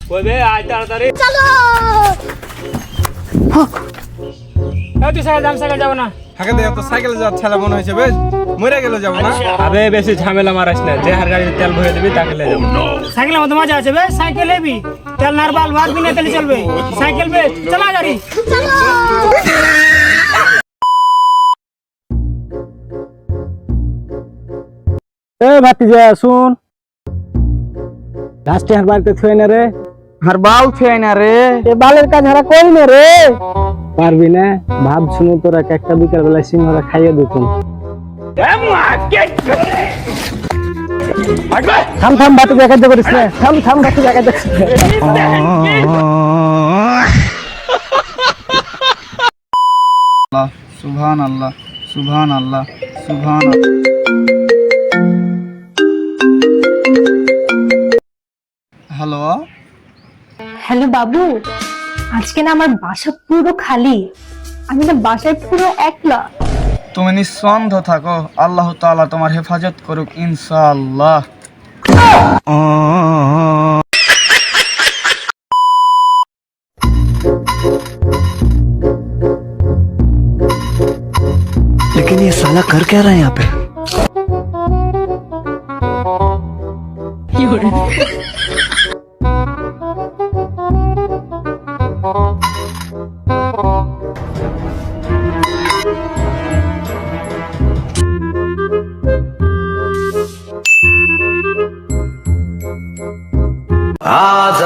কইবে আয় তাড়াতাড়ি চলো। তুই সাইকেল যাবো না। হাঁকে দিয়ে তো সাইকেলে যাওয়ার ছেলে মনে হয়েছে বেশ মরে গেলে যাবো না। আবে বেশি ঝামেলা মারাস না, যে হার গাড়িতে তেল ভরে দিবি তাকে নিয়ে যাবো। সাইকেলের মধ্যে মজা আছে বে, সাইকেল হেবি তেল নারবাল ভাত বিনা তেলে চলবে। সাইকেল বে চালা গাড়ি। এ ভাতিজা শুন, লাস্টে হার বাড়িতে থুয়ে না রে, আর বাল ছুঁয় না রে। এ বালের কাজ হারা করি না রে। পারবি না? ভাব শুনে তোরা একটা বিকাল বেলায় সিংহরা খাইয়ে দিতুন। থাম থাম ভাতিজা একাজ করিস না, থাম থাম ভাতিজা একাজ করিস না। সুবহান আল্লাহ, সুবহান আল্লাহ, সুবহান। হ্যালো হ্যালো বাবু, আজকে না আমার বাসা পুরো খালি, আমি না বাসায় পুরো একলা। তুমি নিঃসন্দ থাকো, আল্লাহ তাআলা তোমার হেফাজত করুক ইনশাআল্লাহ। लेकिन ये साला कर क्या रहा है यहाँ पे? आज